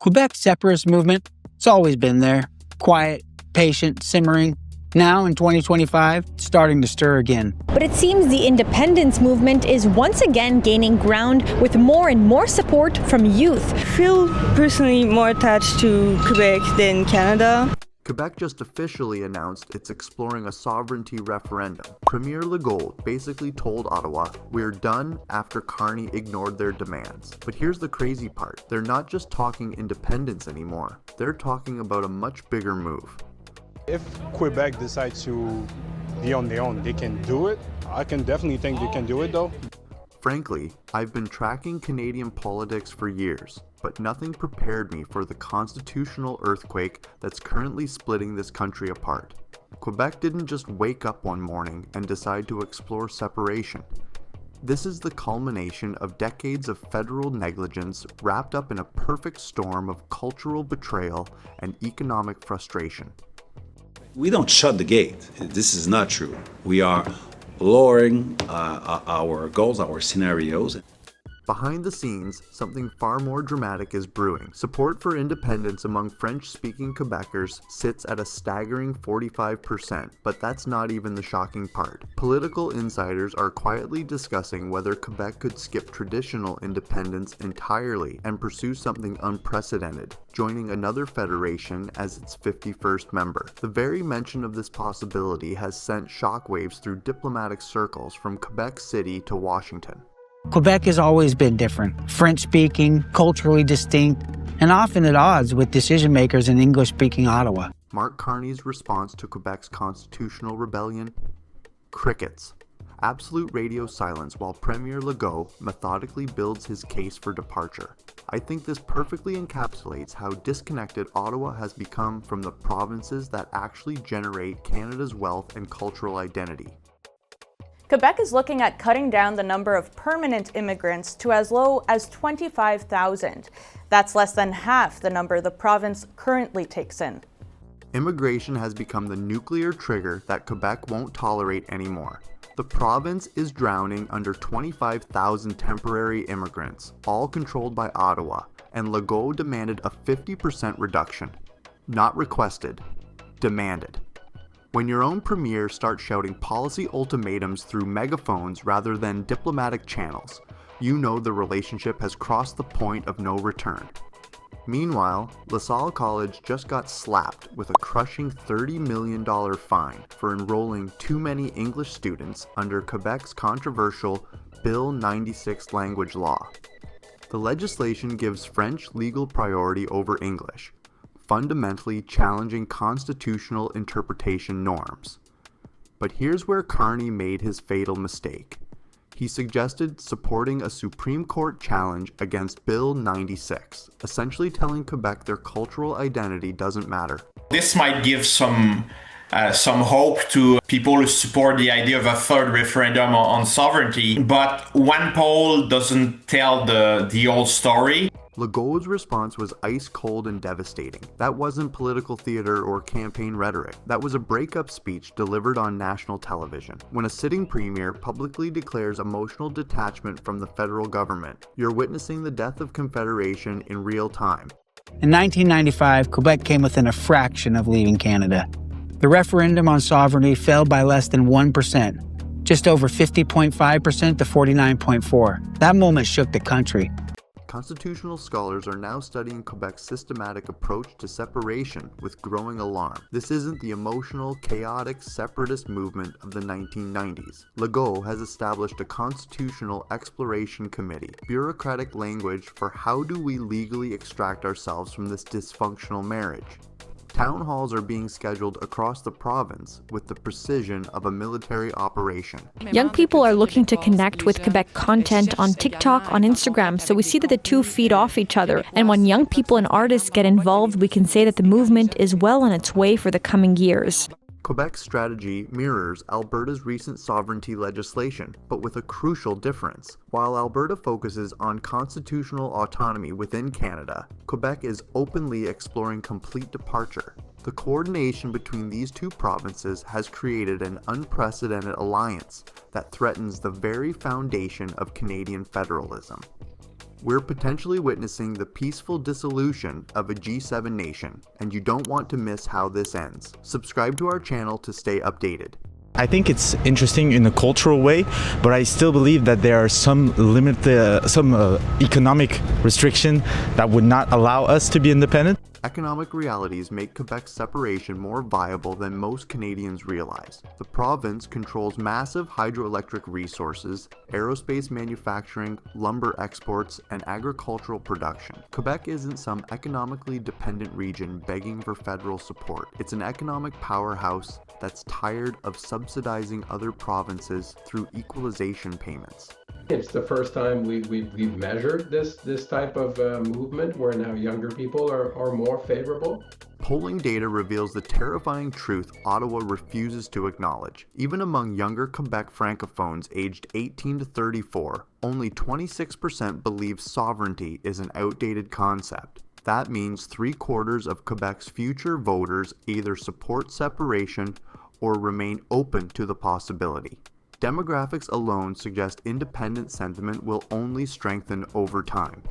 Quebec's separatist movement, it's always been there. Quiet, patient, simmering. Now, in 2025, it's starting to stir again. But it seems the independence movement is once again gaining ground with more and more support from youth. I feel personally more attached to Quebec than Canada. Quebec just officially announced it's exploring a sovereignty referendum. Premier Legault basically told Ottawa, "We're done," after Carney ignored their demands. But here's the crazy part. They're not just talking independence anymore. They're talking about a much bigger move. If Quebec decides to be on their own, they can do it. I can definitely think they can do it though. Frankly, I've been tracking Canadian politics for years, but nothing prepared me for the constitutional earthquake that's currently splitting this country apart. Quebec didn't just wake up one morning and decide to explore separation. This is the culmination of decades of federal negligence wrapped up in a perfect storm of cultural betrayal and economic frustration. We don't shut the gate. This is not true. We are lowering our goals, our scenarios. Behind the scenes, something far more dramatic is brewing. Support for independence among French-speaking Quebecers sits at a staggering 45%, but that's not even the shocking part. Political insiders are quietly discussing whether Quebec could skip traditional independence entirely and pursue something unprecedented, joining another federation as its 51st member. The very mention of this possibility has sent shockwaves through diplomatic circles from Quebec City to Washington. Quebec has always been different, French-speaking, culturally distinct, and often at odds with decision-makers in English-speaking Ottawa. Mark Carney's response to Quebec's constitutional rebellion? Crickets. Absolute radio silence while Premier Legault methodically builds his case for departure. I think this perfectly encapsulates how disconnected Ottawa has become from the provinces that actually generate Canada's wealth and cultural identity. Quebec is looking at cutting down the number of permanent immigrants to as low as 25,000. That's less than half the number the province currently takes in. Immigration has become the nuclear trigger that Quebec won't tolerate anymore. The province is drowning under 25,000 temporary immigrants, all controlled by Ottawa, and Legault demanded a 50% reduction. Not requested, demanded. When your own premier starts shouting policy ultimatums through megaphones rather than diplomatic channels, you know the relationship has crossed the point of no return. Meanwhile, LaSalle College just got slapped with a crushing $30 million fine for enrolling too many English students under Quebec's controversial Bill 96 language law. The legislation gives French legal priority over English, fundamentally challenging constitutional interpretation norms. But here's where Carney made his fatal mistake. He suggested supporting a Supreme Court challenge against Bill 96, essentially telling Quebec their cultural identity doesn't matter. This might give some hope to people who support the idea of a third referendum on sovereignty, but one poll doesn't tell the whole story. Legault's response was ice cold and devastating. That wasn't political theater or campaign rhetoric. That was a breakup speech delivered on national television. When a sitting premier publicly declares emotional detachment from the federal government, you're witnessing the death of Confederation in real time. In 1995, Quebec came within a fraction of leaving Canada. The referendum on sovereignty fell by less than 1%, just over 50.5% to 49.4%. That moment shook the country. Constitutional scholars are now studying Quebec's systematic approach to separation with growing alarm. This isn't the emotional, chaotic, separatist movement of the 1990s. Legault has established a constitutional exploration committee, bureaucratic language for how do we legally extract ourselves from this dysfunctional marriage. Town halls are being scheduled across the province with the precision of a military operation. Young people are looking to connect with Quebec content on TikTok, on Instagram, so we see that the two feed off each other. And when young people and artists get involved, we can say that the movement is well on its way for the coming years. Quebec's strategy mirrors Alberta's recent sovereignty legislation, but with a crucial difference. While Alberta focuses on constitutional autonomy within Canada, Quebec is openly exploring complete departure. The coordination between these two provinces has created an unprecedented alliance that threatens the very foundation of Canadian federalism. We're potentially witnessing the peaceful dissolution of a G7 nation, and you don't want to miss how this ends. Subscribe to our channel to stay updated. I think it's interesting in a cultural way, but I still believe that there are some economic restriction that would not allow us to be independent. Economic realities make Quebec's separation more viable than most Canadians realize. The province controls massive hydroelectric resources, aerospace manufacturing, lumber exports, and agricultural production. Quebec isn't some economically dependent region begging for federal support. It's an economic powerhouse that's tired of subsidizing other provinces through equalization payments. It's the first time we've measured this type of movement where now younger people are more favorable. Polling data reveals the terrifying truth Ottawa refuses to acknowledge. Even among younger Quebec francophones aged 18 to 34, only 26% believe sovereignty is an outdated concept. That means 3/4 of Quebec's future voters either support separation or remain open to the possibility. Demographics alone suggest independent sentiment will only strengthen over time.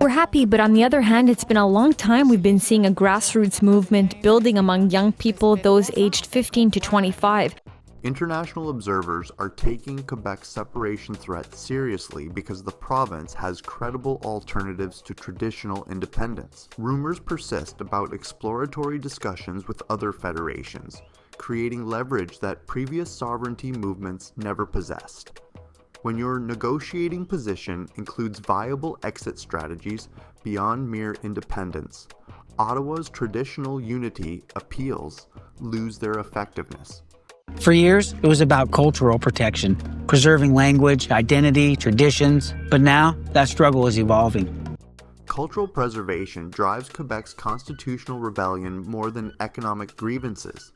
We're happy, but on the other hand, it's been a long time we've been seeing a grassroots movement building among young people, those aged 15 to 25. International observers are taking Quebec's separation threat seriously because the province has credible alternatives to traditional independence. Rumors persist about exploratory discussions with other federations, creating leverage that previous sovereignty movements never possessed. When your negotiating position includes viable exit strategies beyond mere independence, Ottawa's traditional unity appeals lose their effectiveness. For years, it was about cultural protection, preserving language, identity, traditions, but now that struggle is evolving. Cultural preservation drives Quebec's constitutional rebellion more than economic grievances.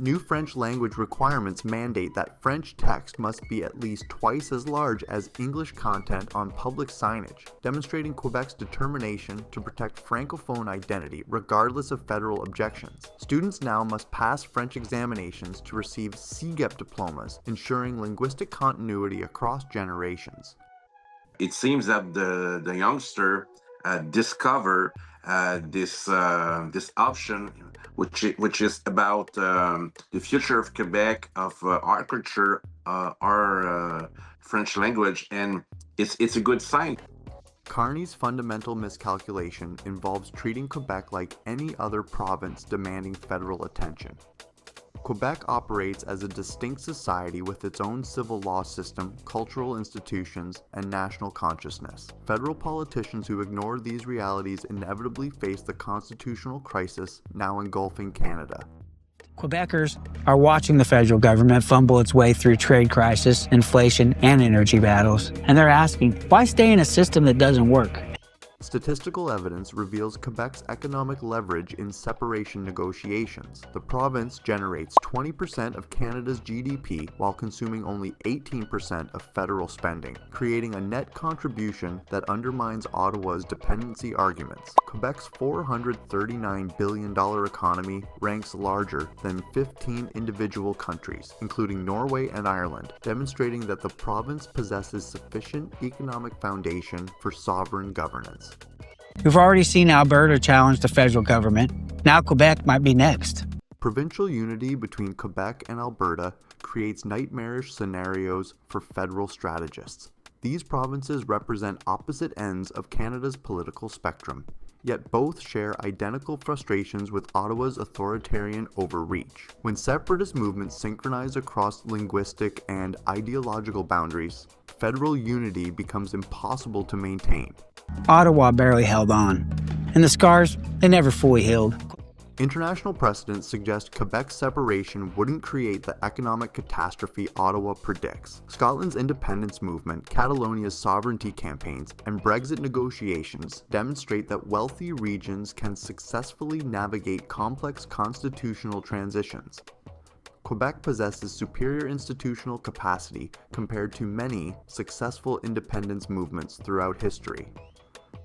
New French language requirements mandate that French text must be at least twice as large as English content on public signage, demonstrating Quebec's determination to protect Francophone identity regardless of federal objections. Students now must pass French examinations to receive CGEP diplomas, ensuring linguistic continuity across generations. It seems that the youngster discover this option, which is about the future of Quebec, of architecture, our French language, and it's a good sign. Carney's fundamental miscalculation involves treating Quebec like any other province demanding federal attention. Quebec operates as a distinct society with its own civil law system, cultural institutions, and national consciousness. Federal politicians who ignore these realities inevitably face the constitutional crisis now engulfing Canada. Quebecers are watching the federal government fumble its way through trade crisis, inflation, and energy battles, and they're asking, why stay in a system that doesn't work? Statistical evidence reveals Quebec's economic leverage in separation negotiations. The province generates 20% of Canada's GDP while consuming only 18% of federal spending, creating a net contribution that undermines Ottawa's dependency arguments. Quebec's $439 billion economy ranks larger than 15 individual countries, including Norway and Ireland, demonstrating that the province possesses sufficient economic foundation for sovereign governance. We've already seen Alberta challenge the federal government. Now Quebec might be next. Provincial unity between Quebec and Alberta creates nightmarish scenarios for federal strategists. These provinces represent opposite ends of Canada's political spectrum, yet both share identical frustrations with Ottawa's authoritarian overreach. When separatist movements synchronize across linguistic and ideological boundaries, federal unity becomes impossible to maintain. Ottawa barely held on, and the scars, they never fully healed. International precedents suggest Quebec's separation wouldn't create the economic catastrophe Ottawa predicts. Scotland's independence movement, Catalonia's sovereignty campaigns, and Brexit negotiations demonstrate that wealthy regions can successfully navigate complex constitutional transitions. Quebec possesses superior institutional capacity compared to many successful independence movements throughout history.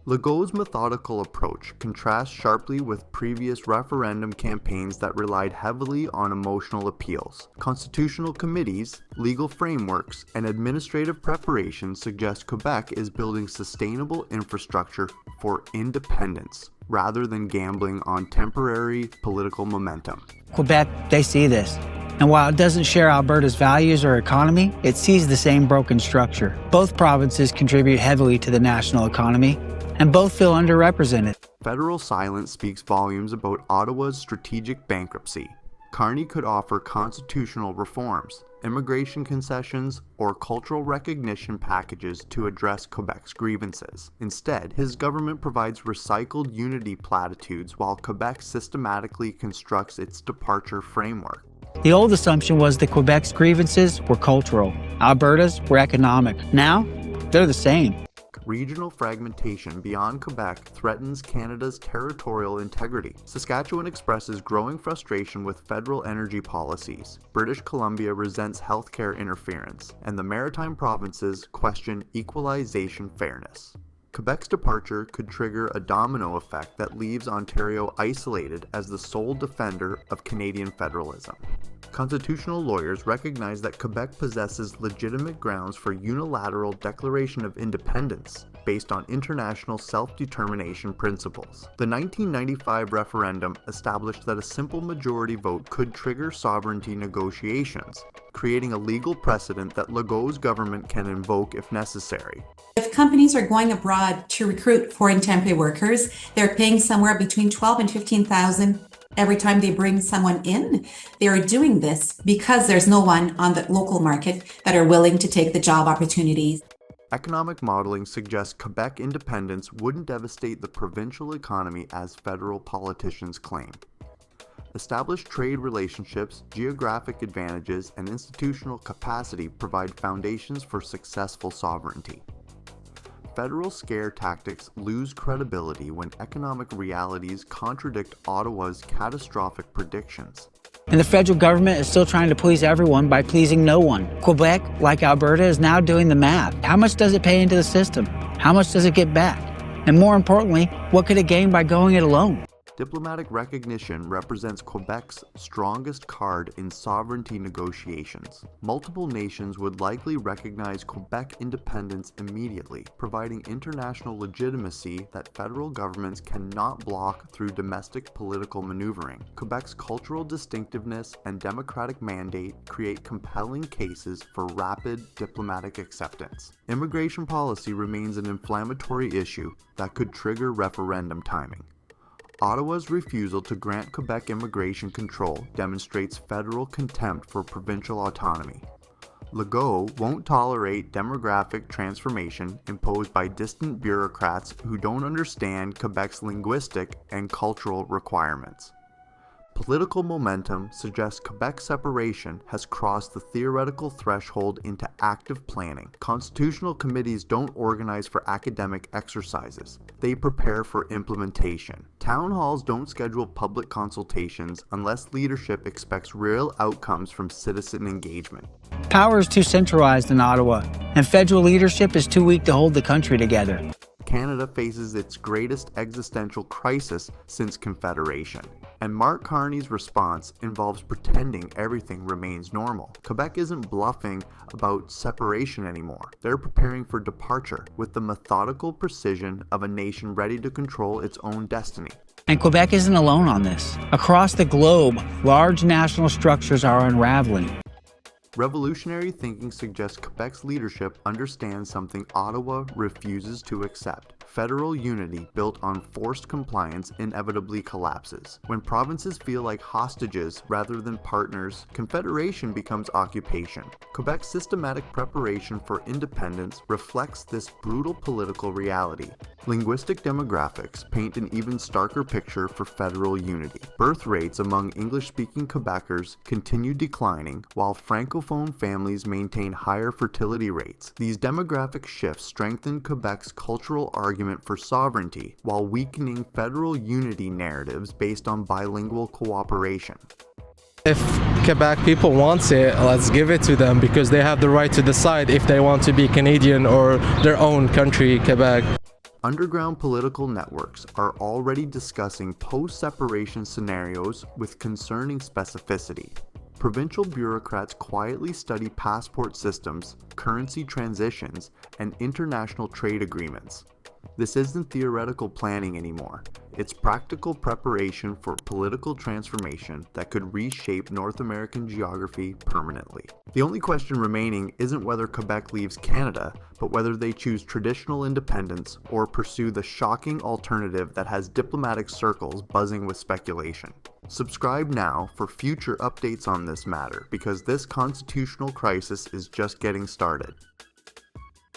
Legault's methodical approach contrasts sharply with previous referendum campaigns that relied heavily on emotional appeals. Constitutional committees, legal frameworks, and administrative preparation suggest Quebec is building sustainable infrastructure for independence, rather than gambling on temporary political momentum. Quebec, they see this. And while it doesn't share Alberta's values or economy, it sees the same broken structure. Both provinces contribute heavily to the national economy, and both feel underrepresented. Federal silence speaks volumes about Ottawa's strategic bankruptcy. Carney could offer constitutional reforms, immigration concessions, or cultural recognition packages to address Quebec's grievances. Instead, his government provides recycled unity platitudes while Quebec systematically constructs its departure framework. The old assumption was that Quebec's grievances were cultural, Alberta's were economic. Now, they're the same. Regional fragmentation beyond Quebec threatens Canada's territorial integrity. Saskatchewan expresses growing frustration with federal energy policies. British Columbia resents healthcare interference, and the maritime provinces question equalization fairness. Quebec's departure could trigger a domino effect that leaves Ontario isolated as the sole defender of Canadian federalism. Constitutional lawyers recognize that Quebec possesses legitimate grounds for unilateral declaration of independence based on international self-determination principles. The 1995 referendum established that a simple majority vote could trigger sovereignty negotiations, creating a legal precedent that Legault's government can invoke if necessary. If companies are going abroad to recruit foreign temporary workers, they're paying somewhere between $12,000 and $15,000 every time they bring someone in. They are doing this because there's no one on the local market that are willing to take the job opportunities. Economic modeling suggests Quebec independence wouldn't devastate the provincial economy as federal politicians claim. Established trade relationships, geographic advantages, and institutional capacity provide foundations for successful sovereignty. Federal scare tactics lose credibility when economic realities contradict Ottawa's catastrophic predictions. And the federal government is still trying to please everyone by pleasing no one. Quebec, like Alberta, is now doing the math. How much does it pay into the system? How much does it get back? And more importantly, what could it gain by going it alone? Diplomatic recognition represents Quebec's strongest card in sovereignty negotiations. Multiple nations would likely recognize Quebec independence immediately, providing international legitimacy that federal governments cannot block through domestic political maneuvering. Quebec's cultural distinctiveness and democratic mandate create compelling cases for rapid diplomatic acceptance. Immigration policy remains an inflammatory issue that could trigger referendum timing. Ottawa's refusal to grant Quebec immigration control demonstrates federal contempt for provincial autonomy. Legault won't tolerate demographic transformation imposed by distant bureaucrats who don't understand Quebec's linguistic and cultural requirements. Political momentum suggests Quebec separation has crossed the theoretical threshold into active planning. Constitutional committees don't organize for academic exercises. They prepare for implementation. Town halls don't schedule public consultations unless leadership expects real outcomes from citizen engagement. Power is too centralized in Ottawa, and federal leadership is too weak to hold the country together. Canada faces its greatest existential crisis since Confederation, and Mark Carney's response involves pretending everything remains normal. Quebec isn't bluffing about separation anymore. They're preparing for departure with the methodical precision of a nation ready to control its own destiny. And Quebec isn't alone on this. Across the globe, large national structures are unraveling. Revolutionary thinking suggests Quebec's leadership understands something Ottawa refuses to accept. Federal unity built on forced compliance inevitably collapses. When provinces feel like hostages rather than partners, confederation becomes occupation. Quebec's systematic preparation for independence reflects this brutal political reality. Linguistic demographics paint an even starker picture for federal unity. Birth rates among English-speaking Quebecers continue declining, while Francophone families maintain higher fertility rates. These demographic shifts strengthen Quebec's cultural argument for sovereignty, while weakening federal unity narratives based on bilingual cooperation. If Quebec people wants it, let's give it to them, because they have the right to decide if they want to be Canadian or their own country, Quebec. Underground political networks are already discussing post-separation scenarios with concerning specificity. Provincial bureaucrats quietly study passport systems, currency transitions, and international trade agreements. This isn't theoretical planning anymore. It's practical preparation for political transformation that could reshape North American geography permanently. The only question remaining isn't whether Quebec leaves Canada, but whether they choose traditional independence or pursue the shocking alternative that has diplomatic circles buzzing with speculation. Subscribe now for future updates on this matter, because this constitutional crisis is just getting started.